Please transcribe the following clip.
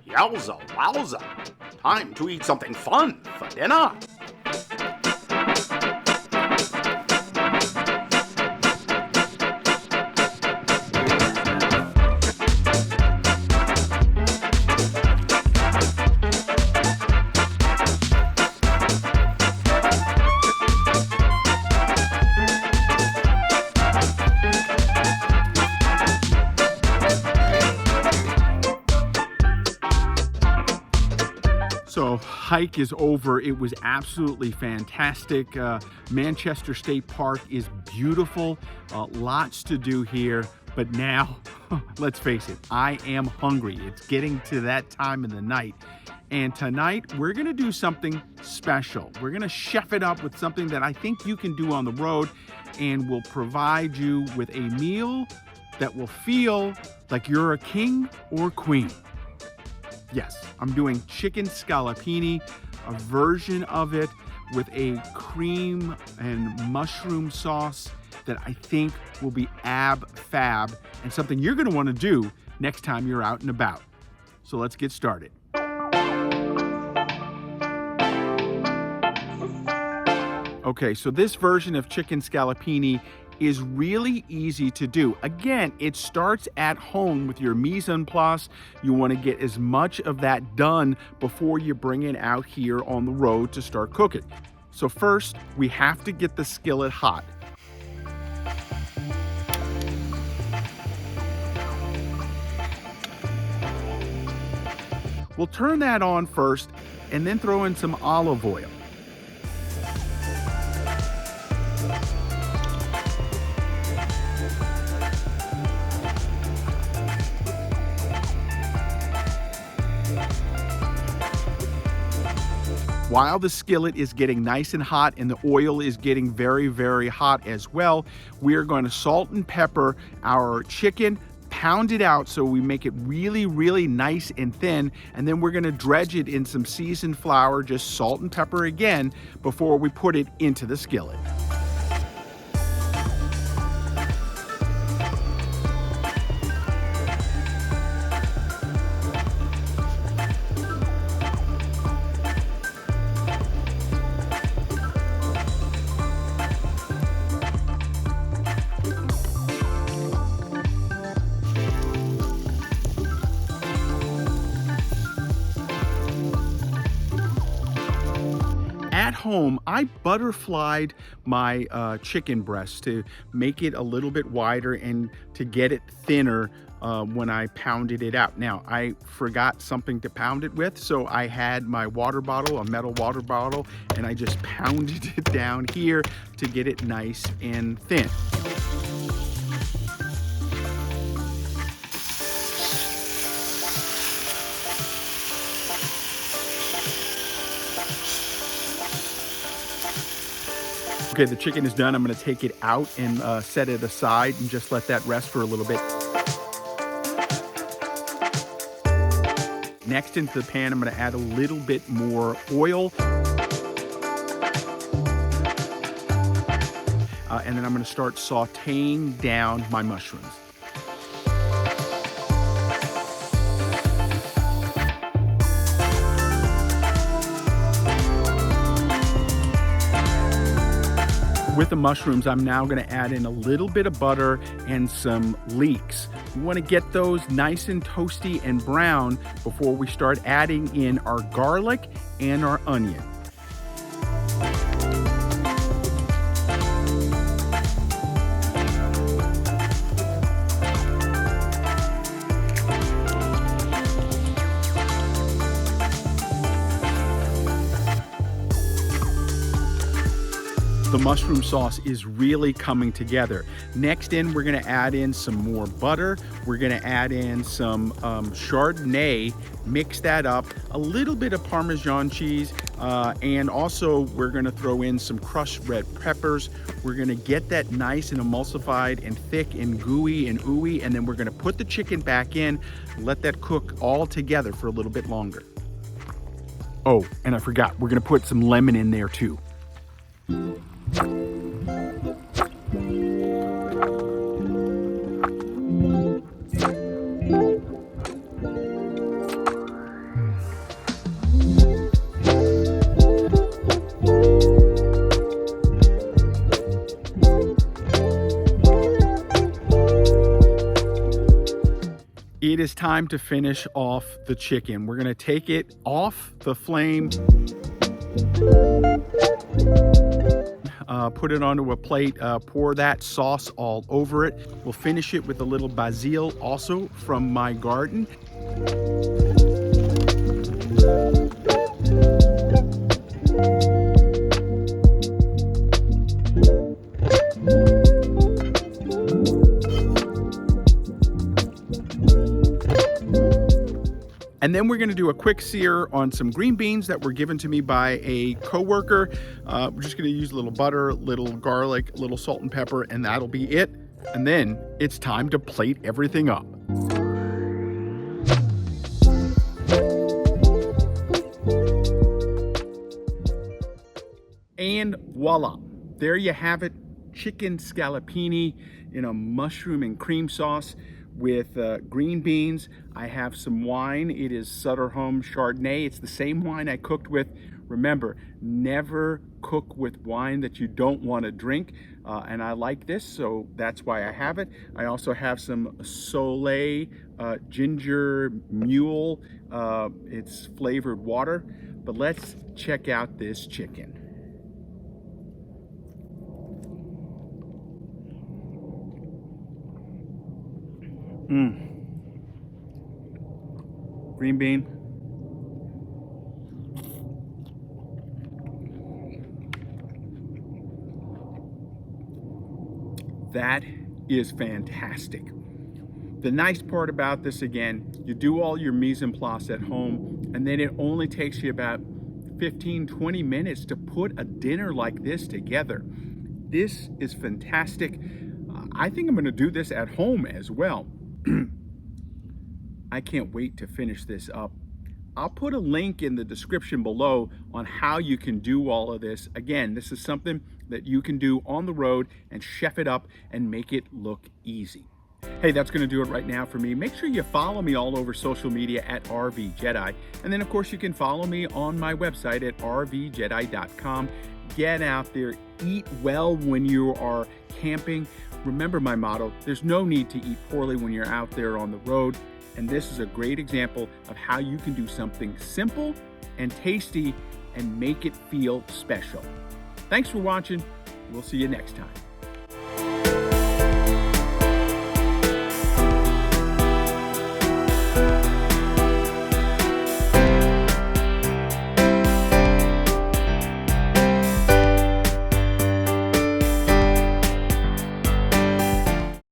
Yowza wowza. Time to eat something fun for dinner. So hike is over. It was absolutely fantastic. Manchester State Park is beautiful. Lots to do here. But now, let's face it, I am hungry. It's getting to that time of the night. And tonight, we're gonna do something special. We're gonna chef it up with something that I think you can do on the road and will provide you with a meal that will feel like you're a king or queen. Yes, I'm doing chicken scallopini, a version of it with a cream and mushroom sauce that I think will be fab and something you're gonna wanna do next time you're out and about. So let's get started. Okay, so this version of chicken scallopini is really easy to do. Again, it starts at home with your mise en place. You want to get as much of that done before you bring it out here on the road to start cooking. So first, we have to get the skillet hot. We'll turn that on first and then throw in some olive oil. While the skillet is getting nice and hot and the oil is getting very hot as well, we are going to salt and pepper our chicken, pound it out so we make it really nice and thin, and then we're going to dredge it in some seasoned flour, just salt and pepper again, before we put it into the skillet. At home, I butterflied my chicken breast to make it a little bit wider and to get it thinner when I pounded it out. Now, I forgot something to pound it with, so I had my water bottle, a metal water bottle, and I just pounded it down here to get it nice and thin. Okay, the chicken is done. I'm going to take it out and set it aside and just let that rest for a little bit. Next, into the pan, I'm going to add a little bit more oil. And then I'm going to start sauteing down my mushrooms. With the mushrooms, I'm now going to add in a little bit of butter and some leeks. We want to get those nice and toasty and brown before we start adding in our garlic and our onion. The mushroom sauce is really coming together. Next in, we're gonna add in some more butter. We're gonna add in some Chardonnay, mix that up, a little bit of Parmesan cheese, and also we're gonna throw in some crushed red peppers. We're gonna get that nice and emulsified and thick and gooey and ooey, and then we're gonna put the chicken back in, let that cook all together for a little bit longer. Oh, and I forgot, we're gonna put some lemon in there too. It is time to finish off the chicken. We're gonna take it off the flame, put it onto a plate, pour that sauce all over it. We'll finish it with a little basil, also from my garden. And then we're gonna do a quick sear on some green beans that were given to me by a coworker. We're just gonna use a little butter, little garlic, a little salt and pepper, and that'll be it. And then it's time to plate everything up. And voila, there you have it. Chicken scallopini in a mushroom and cream sauce with green beans. I have some wine. It is Sutter Home Chardonnay. It's the same wine I cooked with. Remember, never cook with wine that you don't want to drink. And I like this, so that's why I have it. I also have some Soleil ginger mule. It's flavored water. But let's check out this chicken. Green bean. That is fantastic. The nice part about this, again, you do all your mise en place at home, and then it only takes you about 15-20 minutes to put a dinner like this together. This is fantastic. I think I'm going to do this at home as well. I can't wait to finish this up. I'll put a link in the description below on how you can do all of this. Again, this is something that you can do on the road and chef it up and make it look easy. Hey, that's going to do it right now for me. Make sure you follow me all over social media at RVJEDEYE. And then, of course, you can follow me on my website at RVJEDEYE.com. Get out there, eat well when you are camping. Remember my motto, there's no need to eat poorly when you're out there on the road. And this is a great example of how you can do something simple and tasty and make it feel special. Thanks for watching. We'll see you next time.